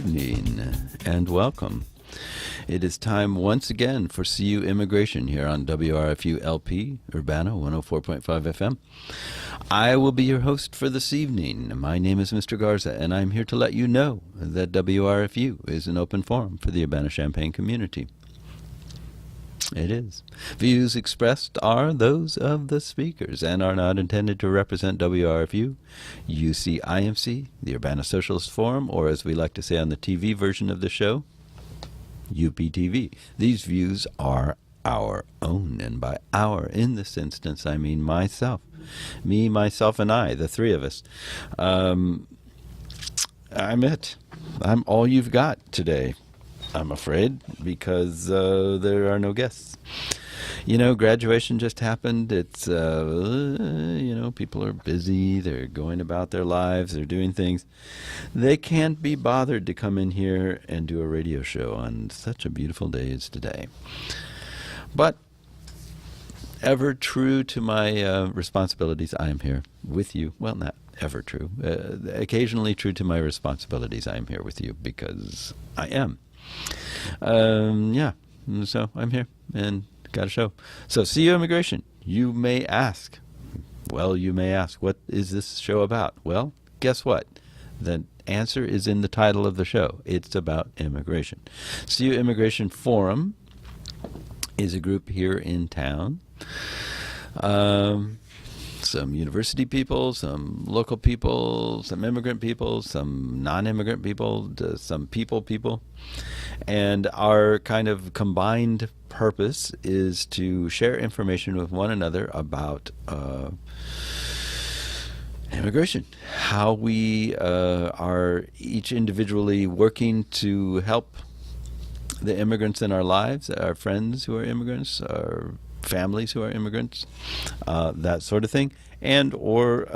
evening and welcome. It is time once again for CU Immigration here on WRFU LP Urbana 104.5 FM. I will be your host for this evening. My name is Mr. Garza, and I'm here to let you know that WRFU is an open forum for the Urbana-Champaign community. It is. Views expressed are those of the speakers and are not intended to represent WRFU, UCIMC, the Urbana Socialist Forum, or as we like to say on the TV version of the show, UPTV. These views are our own, and by our, in this instance, I mean myself. Me, myself, and I, the three of us. I'm it. I'm all you've got today, I'm afraid, because there are no guests. You know, graduation just happened. It's, people are busy. They're going about their lives. They're doing things. They can't be bothered to come in here and do a radio show on such a beautiful day as today. But ever true to my responsibilities, I am here with you. Well, not ever true. Occasionally true to my responsibilities, I am here with you because I am. So I'm here and got a show. So CU Immigration, you may ask, what is this show about? Well, guess what? The answer is in the title of the show. It's about immigration. CU Immigration Forum is a group here in town. Some university people, some local people, some immigrant people, some non-immigrant people, some people. And our kind of combined purpose is to share information with one another about immigration, how we are each individually working to help the immigrants in our lives, our friends who are immigrants, our families who are immigrants, that sort of thing, and or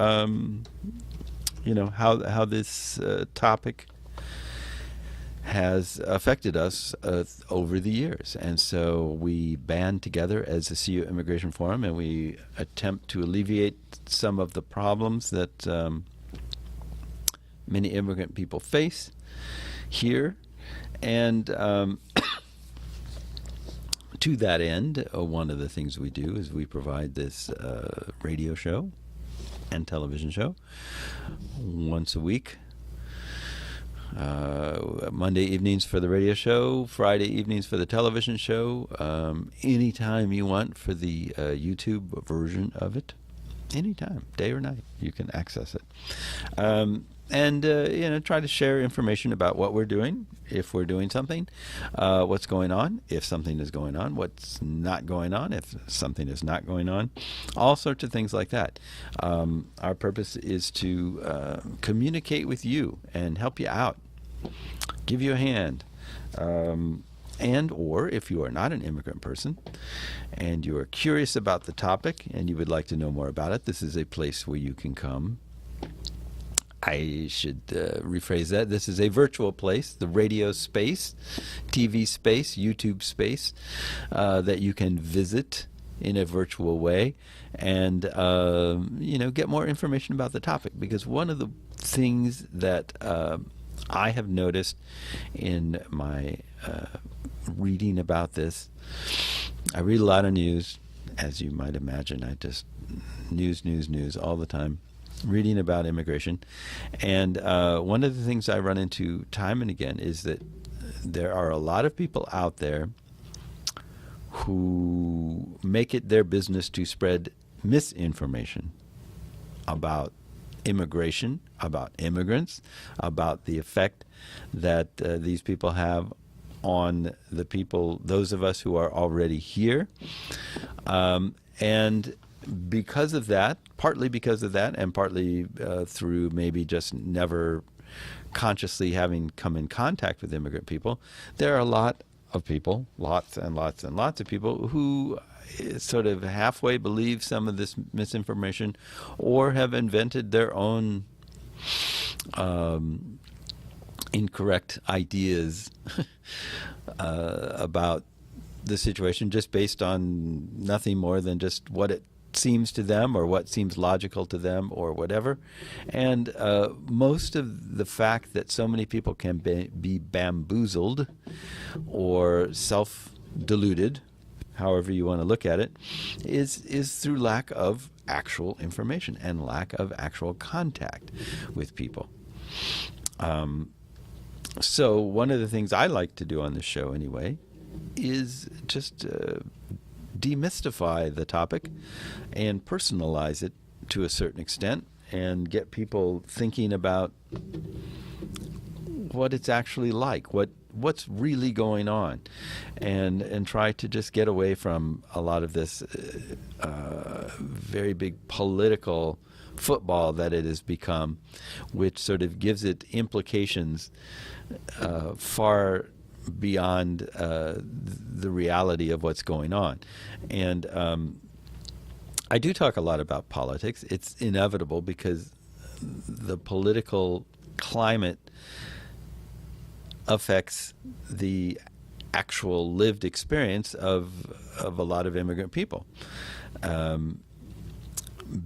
how this topic has affected us over the years. And so we band together as the CU Immigration Forum, and we attempt to alleviate some of the problems that many immigrant people face here. And to that end, one of the things we do is we provide this radio show and television show once a week. Monday evenings for the radio show, Friday evenings for the television show, anytime you want for the YouTube version of it. Anytime, day or night, you can access it. Try to share information about what we're doing, if we're doing something, what's going on, if something is going on, what's not going on, if something is not going on, all sorts of things like that. Our purpose is to communicate with you and help you out, give you a hand. And or if you are not an immigrant person and you are curious about the topic and you would like to know more about it, this is a place where you can come. I should rephrase that. This is a virtual place, the radio space, TV space, YouTube space, that you can visit in a virtual way and, get more information about the topic. Because one of the things that I have noticed in my reading about this, I read a lot of news, as you might imagine. I just news all the time, reading about immigration. And one of the things I run into time and again is that there are a lot of people out there who make it their business to spread misinformation about immigration, about immigrants, about the effect that these people have on the people, those of us who are already here. And because of that, partly because of that, and partly through maybe just never consciously having come in contact with immigrant people, there are a lot of people, lots and lots and lots of people who sort of halfway believe some of this misinformation or have invented their own incorrect ideas about the situation just based on nothing more than just what it seems to them or what seems logical to them or whatever. And most of the fact that so many people can be bamboozled or self-deluded, however you want to look at it, is through lack of actual information and lack of actual contact with people. So one of the things I like to do on this show anyway is just demystify the topic and personalize it to a certain extent and get people thinking about what it's actually like, what's really going on, and try to just get away from a lot of this very big political football that it has become, which sort of gives it implications far beyond the reality of what's going on. And I do talk a lot about politics. It's inevitable because the political climate affects the actual lived experience of a lot of immigrant people.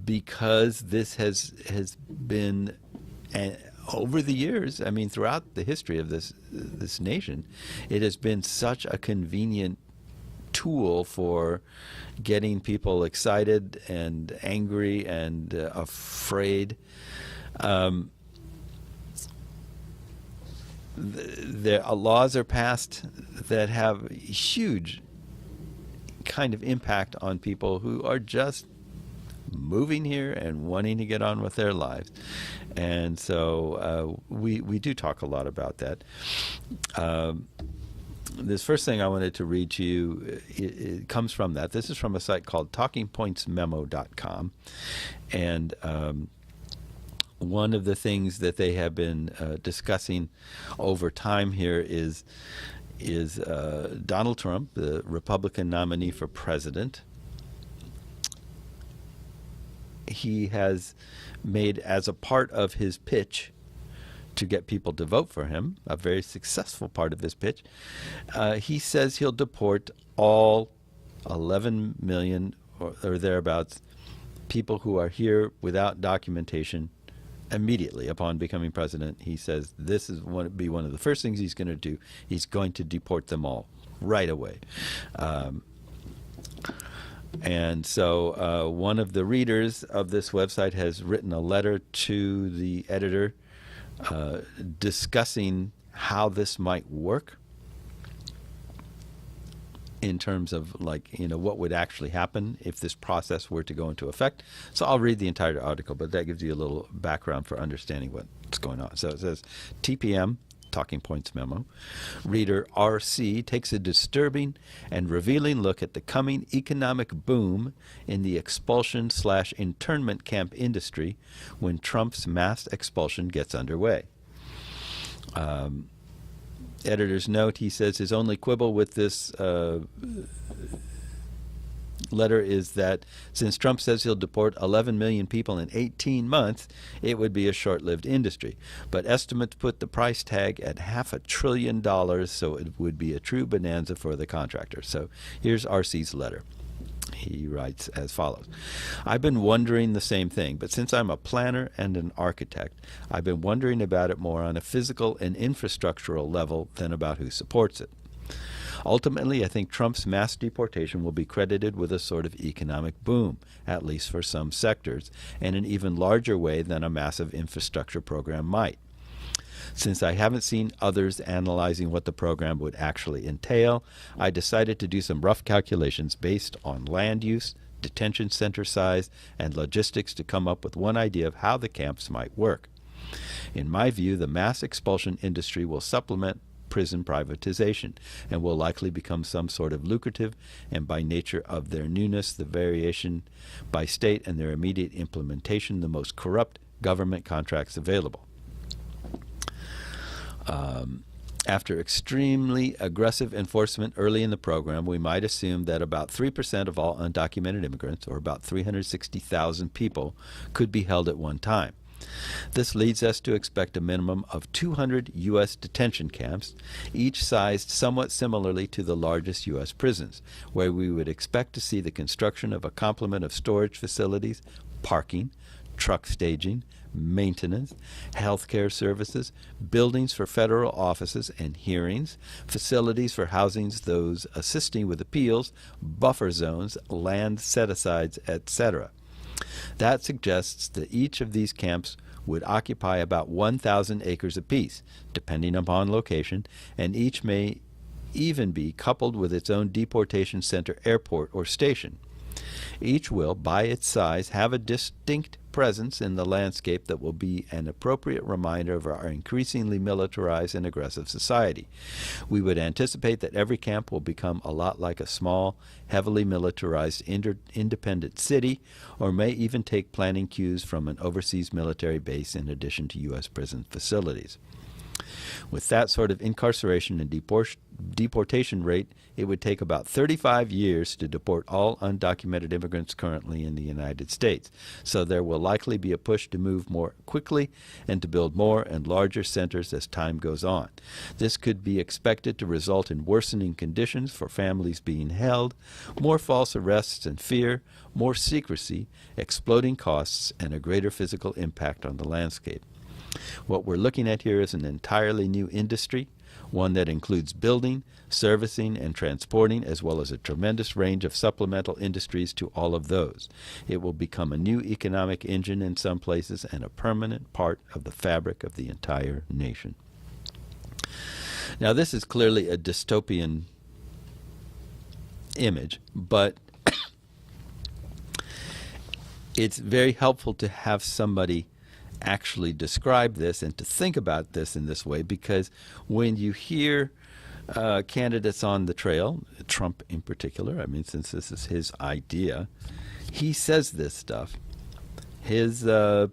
Because this has been over the years, I mean, throughout the history of this nation, it has been such a convenient tool for getting people excited and angry and afraid. Laws are passed that have huge kind of impact on people who are just moving here and wanting to get on with their lives. And so we do talk a lot about that. This first thing I wanted to read to you, it comes from that. This is from a site called talkingpointsmemo.com. And one of the things that they have been discussing over time here is Donald Trump, the Republican nominee for president. He has made, as a part of his pitch to get people to vote for him, a very successful part of his pitch, he says he'll deport all 11 million or thereabouts people who are here without documentation immediately upon becoming president. He says this is one of the first things he's going to do. He's going to deport them all right away. And so one of the readers of this website has written a letter to the editor discussing how this might work in terms of, like, what would actually happen if this process were to go into effect. So I'll read the entire article, but that gives you a little background for understanding what's going on. So it says, TPM, Talking Points Memo, reader RC takes a disturbing and revealing look at the coming economic boom in the expulsion/internment camp industry when Trump's mass expulsion gets underway. Editor's note, he says his only quibble with this letter is that since Trump says he'll deport 11 million people in 18 months, it would be a short-lived industry. But estimates put the price tag at $500 billion, so it would be a true bonanza for the contractor. So here's RC's letter. He writes as follows. I've been wondering the same thing, but since I'm a planner and an architect, I've been wondering about it more on a physical and infrastructural level than about who supports it. Ultimately, I think Trump's mass deportation will be credited with a sort of economic boom, at least for some sectors, in an even larger way than a massive infrastructure program might. Since I haven't seen others analyzing what the program would actually entail, I decided to do some rough calculations based on land use, detention center size, and logistics to come up with one idea of how the camps might work. In my view, the mass expulsion industry will supplement prison privatization and will likely become some sort of lucrative, and by nature of their newness, the variation by state and their immediate implementation, the most corrupt government contracts available. After extremely aggressive enforcement early in the program, we might assume that about 3% of all undocumented immigrants, or about 360,000 people, could be held at one time. This leads us to expect a minimum of 200 U.S. detention camps, each sized somewhat similarly to the largest U.S. prisons, where we would expect to see the construction of a complement of storage facilities, parking, truck staging, maintenance, healthcare services, buildings for federal offices and hearings, facilities for housing those assisting with appeals, buffer zones, land set-asides, etc. That suggests that each of these camps would occupy about 1,000 acres apiece, depending upon location, and each may even be coupled with its own deportation center, airport, or station. Each will, by its size, have a distinct presence in the landscape that will be an appropriate reminder of our increasingly militarized and aggressive society. We would anticipate that every camp will become a lot like a small, heavily militarized independent city, or may even take planning cues from an overseas military base in addition to U.S. prison facilities. With that sort of incarceration and deportation rate, it would take about 35 years to deport all undocumented immigrants currently in the United States. So there will likely be a push to move more quickly and to build more and larger centers as time goes on. This could be expected to result in worsening conditions for families being held, more false arrests and fear, more secrecy, exploding costs, and a greater physical impact on the landscape. What we're looking at here is an entirely new industry, one that includes building, servicing, and transporting, as well as a tremendous range of supplemental industries to all of those. It will become a new economic engine in some places and a permanent part of the fabric of the entire nation. Now, this is clearly a dystopian image, but it's very helpful to have somebody actually describe this and to think about this in this way, because when you hear candidates on the trail, Trump in particular, I mean, since this is his idea, he says this stuff. His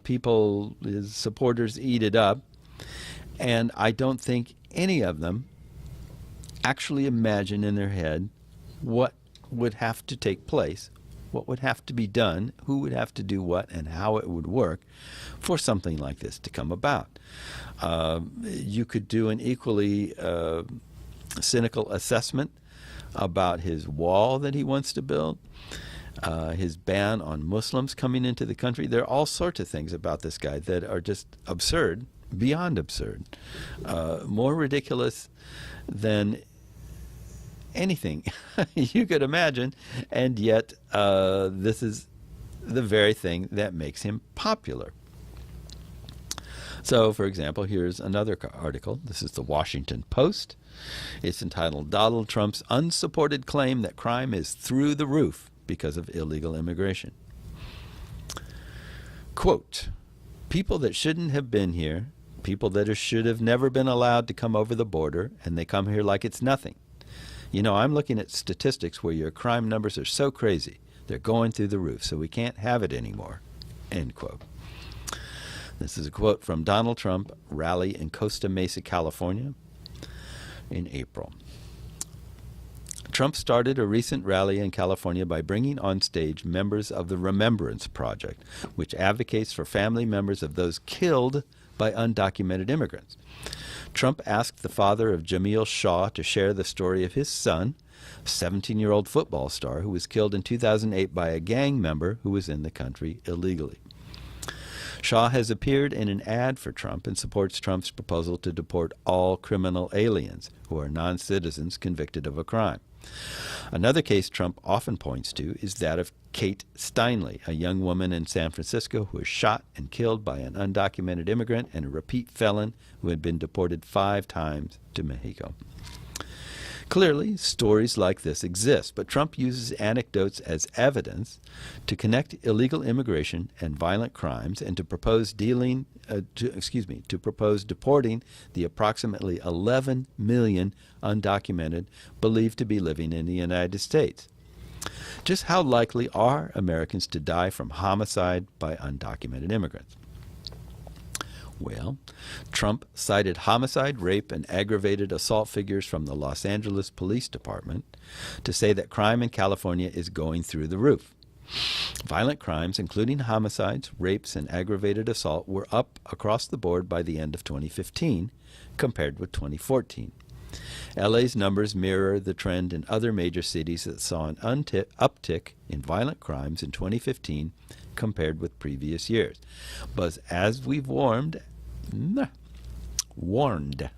people, his supporters eat it up, and I don't think any of them actually imagine in their head what would have to take place, what would have to be done, who would have to do what, and how it would work for something like this to come about. You could do an equally cynical assessment about his wall that he wants to build, his ban on Muslims coming into the country. There are all sorts of things about this guy that are just absurd, beyond absurd, more ridiculous than anything you could imagine, and yet this is the very thing that makes him popular. So, for example, here's another article. This is the Washington Post. It's entitled, "Donald Trump's Unsupported Claim That Crime is Through the Roof Because of Illegal Immigration." Quote, "People that shouldn't have been here, people that should have never been allowed to come over the border, and they come here like it's nothing. You know, I'm looking at statistics where your crime numbers are so crazy, they're going through the roof, so we can't have it anymore." End quote. This is a quote from Donald Trump rally in Costa Mesa, California in April. Trump started a recent rally in California by bringing on stage members of the Remembrance Project, which advocates for family members of those killed by undocumented immigrants. Trump asked the father of Jamil Shaw to share the story of his son, a 17-year-old football star who was killed in 2008 by a gang member who was in the country illegally. Shaw has appeared in an ad for Trump and supports Trump's proposal to deport all criminal aliens who are non-citizens convicted of a crime. Another case Trump often points to is that of Kate Steinle, a young woman in San Francisco who was shot and killed by an undocumented immigrant and a repeat felon who had been deported 5 times to Mexico. Clearly, stories like this exist, but Trump uses anecdotes as evidence to connect illegal immigration and violent crimes and to propose deporting the approximately 11 million undocumented believed to be living in the United States. Just how likely are Americans to die from homicide by undocumented immigrants? Well, Trump cited homicide, rape, and aggravated assault figures from the Los Angeles Police Department to say that crime in California is going through the roof. Violent crimes, including homicides, rapes, and aggravated assault, were up across the board by the end of 2015 compared with 2014. LA's numbers mirror the trend in other major cities that saw an uptick in violent crimes in 2015 compared with previous years. But as we've warned, not warmed.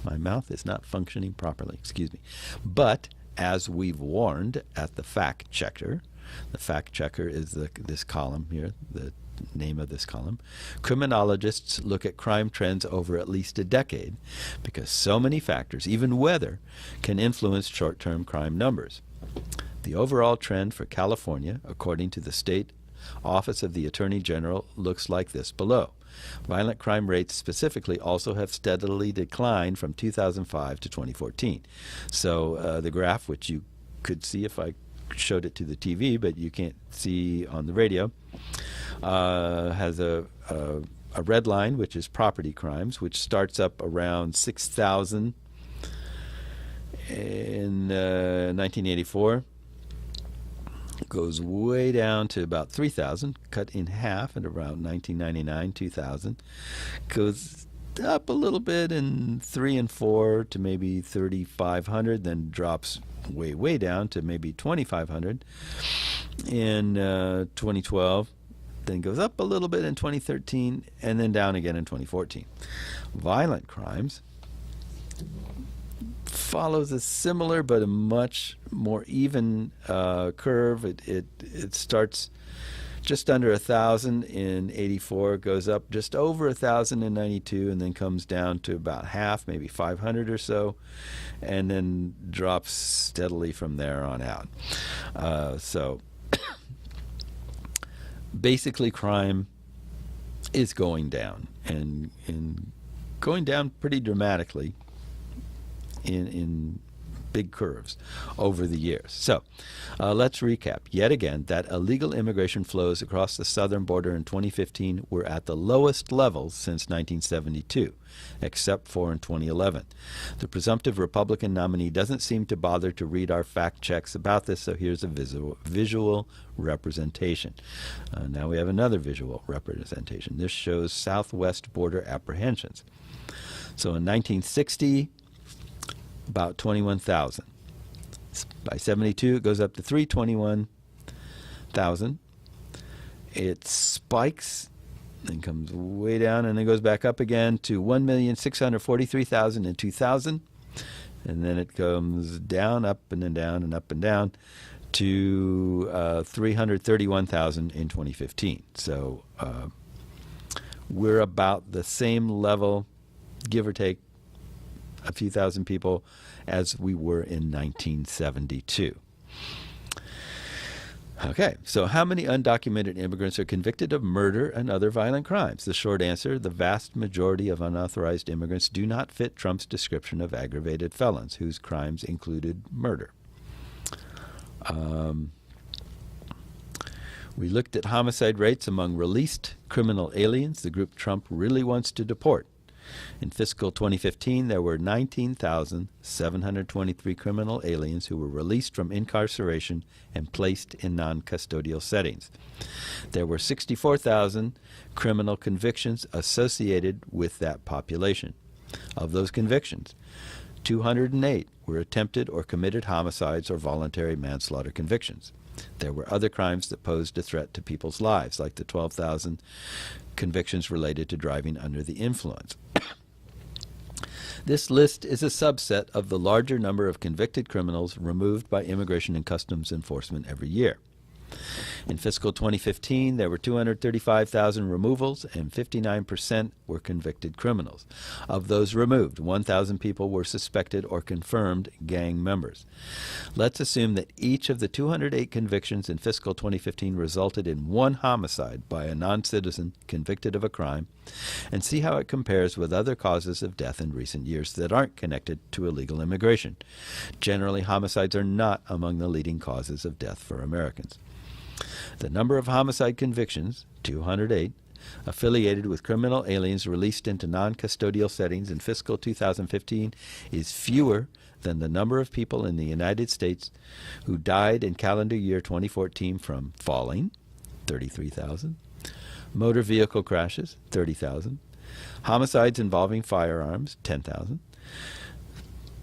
My mouth is not functioning properly, excuse me. But as we've warned at the fact checker is this column here, the name of this column. Criminologists look at crime trends over at least a decade because so many factors, even weather, can influence short-term crime numbers. The overall trend for California, according to the State Office of the Attorney General, looks like this below. Violent crime rates specifically also have steadily declined from 2005 to 2014. So the graph, which you could see if I showed it to the TV, but you can't see on the radio, has a red line, which is property crimes, which starts up around 6,000 in 1984, goes way down to about 3,000, cut in half at around 1999, 2000, goes up a little bit in 3 and 4 to maybe 3,500, then drops way down to maybe 2,500 in 2012, then goes up a little bit in 2013, and then down again in 2014. Violent crimes follows a similar but a much more even curve. It starts just under 1,000 in 84, goes up just over 1,000 in 92, and then comes down to about half, maybe 500 or so, and then drops steadily from there on out. So basically crime is going down, and going down pretty dramatically in big curves over the years. So let's recap. Yet again, that illegal immigration flows across the southern border in 2015 were at the lowest levels since 1972, except for in 2011. The presumptive Republican nominee doesn't seem to bother to read our fact checks about this, so here's a visual representation. Now we have another visual representation. This shows southwest border apprehensions. So in 1960, about 21,000. By 72, it goes up to 321,000. It spikes, then comes way down, and then goes back up again to 1,643,000 in 2000. And then it comes down, up and then down and up and down to 331,000 in 2015. So we're about the same level, give or take a few thousand people, as we were in 1972. Okay, so how many undocumented immigrants are convicted of murder and other violent crimes? The short answer, the vast majority of unauthorized immigrants do not fit Trump's description of aggravated felons, whose crimes included murder. We looked at homicide rates among released criminal aliens, the group Trump really wants to deport. In fiscal 2015, there were 19,723 criminal aliens who were released from incarceration and placed in non-custodial settings. There were 64,000 criminal convictions associated with that population. Of those convictions, 208 were attempted or committed homicides or voluntary manslaughter convictions. There were other crimes that posed a threat to people's lives, like the 12,000 convictions related to driving under the influence. This list is a subset of the larger number of convicted criminals removed by Immigration and Customs Enforcement every year. In fiscal 2015, there were 235,000 removals, and 59% were convicted criminals. Of those removed, 1,000 people were suspected or confirmed gang members. Let's assume that each of the 208 convictions in fiscal 2015 resulted in one homicide by a non-citizen convicted of a crime, and see how it compares with other causes of death in recent years that aren't connected to illegal immigration. Generally, homicides are not among the leading causes of death for Americans. The number of homicide convictions, 208, affiliated with criminal aliens released into non-custodial settings in fiscal 2015 is fewer than the number of people in the United States who died in calendar year 2014 from falling, 33,000, motor vehicle crashes, 30,000, homicides involving firearms, 10,000,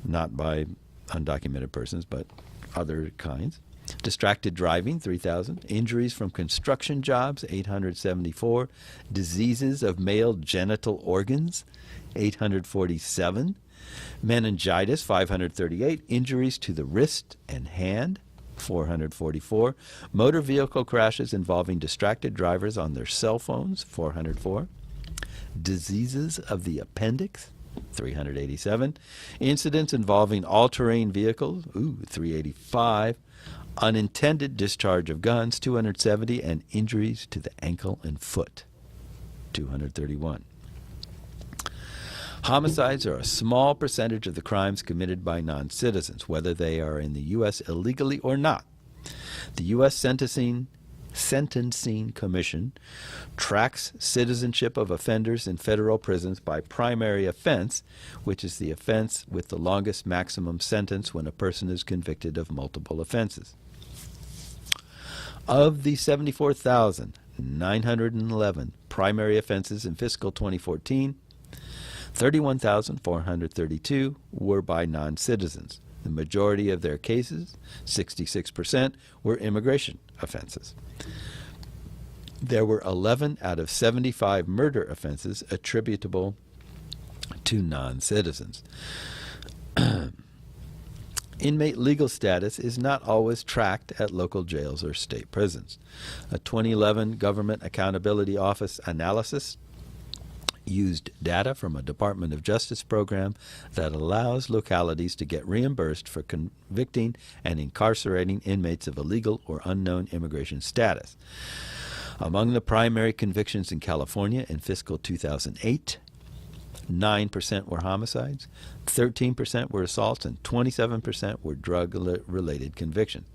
not by undocumented persons, but other kinds, distracted driving, 3,000, injuries from construction jobs, 874, diseases of male genital organs, 847, meningitis, 538, injuries to the wrist and hand, 444, motor vehicle crashes involving distracted drivers on their cell phones, 404, diseases of the appendix, 387, incidents involving all-terrain vehicles, 385, unintended discharge of guns, 270, and injuries to the ankle and foot, 231. Homicides are a small percentage of the crimes committed by non-citizens, whether they are in the U.S. illegally or not. The U.S. Sentencing Commission tracks citizenship of offenders in federal prisons by primary offense, which is the offense with the longest maximum sentence when a person is convicted of multiple offenses. Of the 74,911 primary offenses in fiscal 2014, 31,432 were by non-citizens. The majority of their cases, 66%, were immigration offenses. There were 11 out of 75 murder offenses attributable to non-citizens. Inmate legal status is not always tracked at local jails or state prisons. A 2011 Government Accountability Office analysis used data from a Department of Justice program that allows localities to get reimbursed for convicting and incarcerating inmates of illegal or unknown immigration status. Among the primary convictions in California in fiscal 2008, 9% were homicides, 13% were assaults, and 27% were drug-related convictions.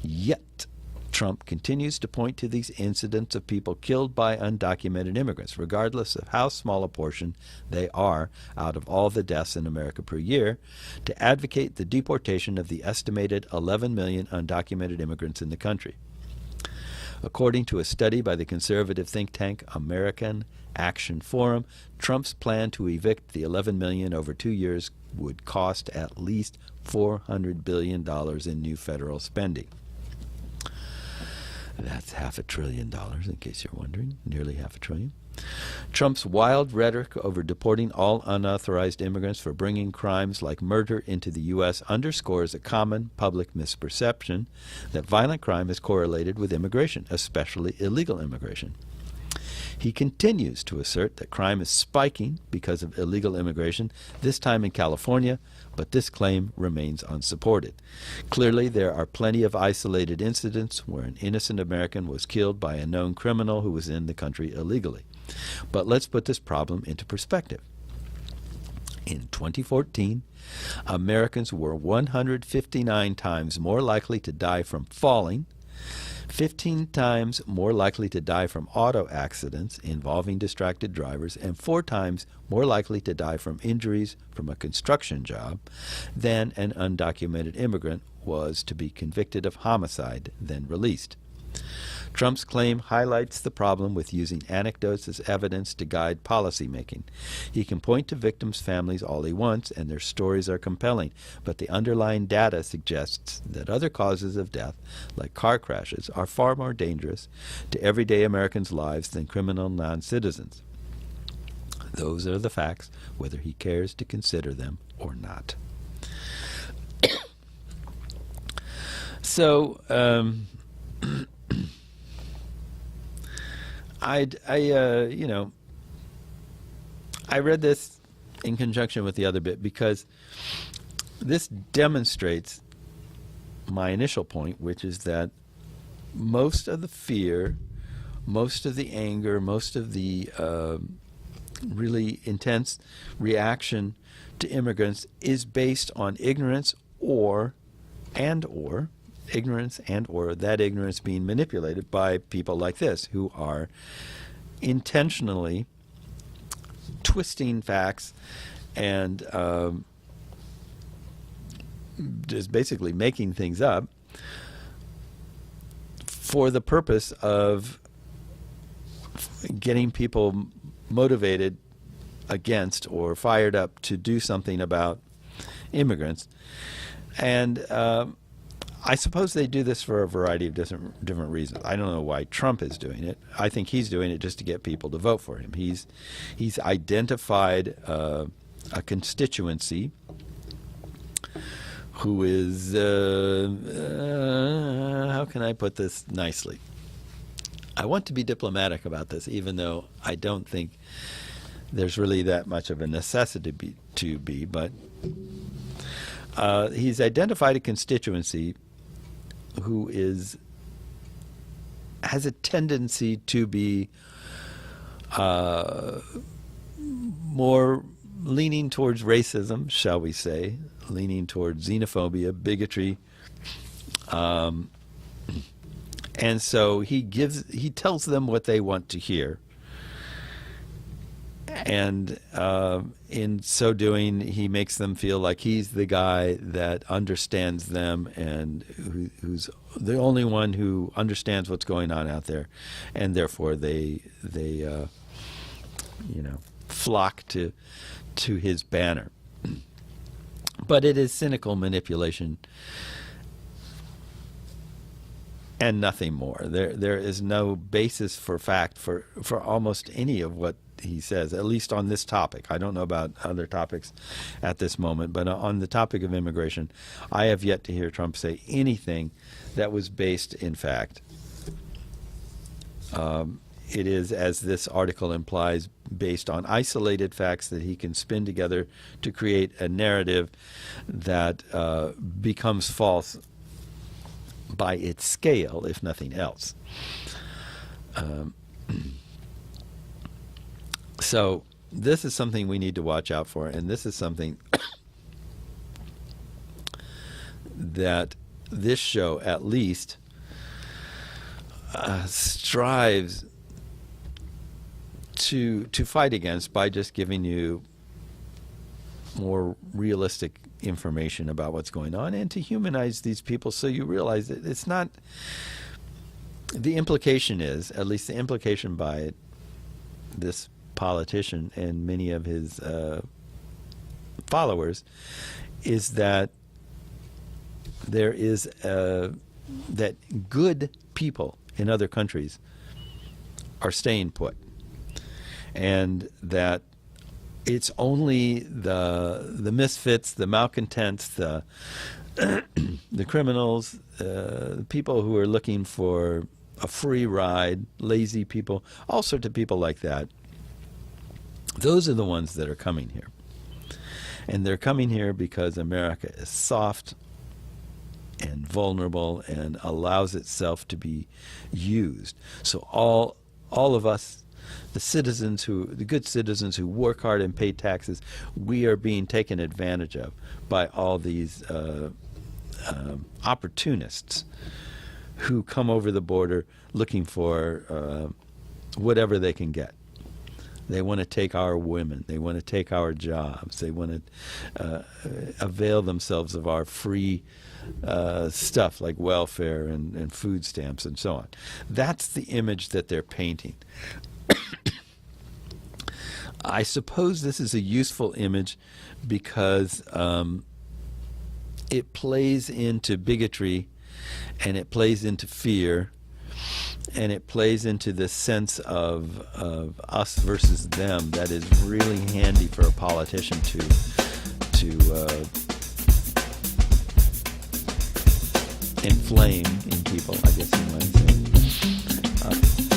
Yet, Trump continues to point to these incidents of people killed by undocumented immigrants, regardless of how small a portion they are out of all the deaths in America per year, to advocate the deportation of the estimated 11 million undocumented immigrants in the country. According to a study by the conservative think tank American Action Forum, Trump's plan to evict the 11 million over 2 years would cost at least $400 billion in new federal spending. That's $500 billion, in case you're wondering, nearly $500 billion. Trump's wild rhetoric over deporting all unauthorized immigrants for bringing crimes like murder into the U.S. underscores a common public misperception that violent crime is correlated with immigration, especially illegal immigration. He continues to assert that crime is spiking because of illegal immigration, this time in California, but this claim remains unsupported. Clearly, there are plenty of isolated incidents where an innocent American was killed by a known criminal who was in the country illegally. But let's put this problem into perspective. In 2014, Americans were 159 times more likely to die from falling, 15 times more likely to die from auto accidents involving distracted drivers, and 4 times more likely to die from injuries from a construction job than an undocumented immigrant was to be convicted of homicide then released. Trump's claim highlights the problem with using anecdotes as evidence to guide policymaking. He can point to victims' families all he wants, and their stories are compelling, but the underlying data suggests that other causes of death, like car crashes, are far more dangerous to everyday Americans' lives than criminal non-citizens. Those are the facts, whether he cares to consider them or not. So, I read this in conjunction with the other bit because this demonstrates my initial point, which is that most of the fear, most of the anger, most of the really intense reaction to immigrants is based on ignorance or ignorance and or that ignorance being manipulated by people like this who are intentionally twisting facts and just basically making things up for the purpose of getting people motivated against or fired up to do something about immigrants. And I suppose they do this for a variety of different reasons. I don't know why Trump is doing it. I think he's doing it just to get people to vote for him. He's identified a constituency who is, how can I put this nicely? I want to be diplomatic about this, even though I don't think there's really that much of a necessity to be, but he's identified a constituency who has a tendency to be more leaning towards racism, shall we say, leaning towards xenophobia, bigotry, and so he tells them what they want to hear. And in so doing, he makes them feel like he's the guy that understands them and who's the only one who understands what's going on out there, and therefore they flock to his banner. But it is cynical manipulation and nothing more. There is no basis for fact for almost any of what he says, at least on this topic. I don't know about other topics at this moment, but on the topic of immigration, I have yet to hear Trump say anything that was based in fact. It is, as this article implies, based on isolated facts that he can spin together to create a narrative that becomes false by its scale, if nothing else. So this is something we need to watch out for, and this is something that this show at least strives to fight against by just giving you more realistic information about what's going on and to humanize these people so you realize that it's not, the implication is, at least the implication by this politician and many of his followers, is that there is that good people in other countries are staying put, and that it's only the misfits, the malcontents, the criminals, people who are looking for a free ride, lazy people, all sorts of people like that. Those are the ones that are coming here. And they're coming here because America is soft and vulnerable and allows itself to be used. So all of us, the good citizens who work hard and pay taxes, we are being taken advantage of by all these opportunists who come over the border looking for whatever they can get. They want to take our women. They want to take our jobs. They want to avail themselves of our free stuff like welfare and food stamps and so on. That's the image that they're painting. I suppose this is a useful image because it plays into bigotry, and it plays into fear, and it plays into this sense of us versus them that is really handy for a politician to inflame in people, I guess you might say.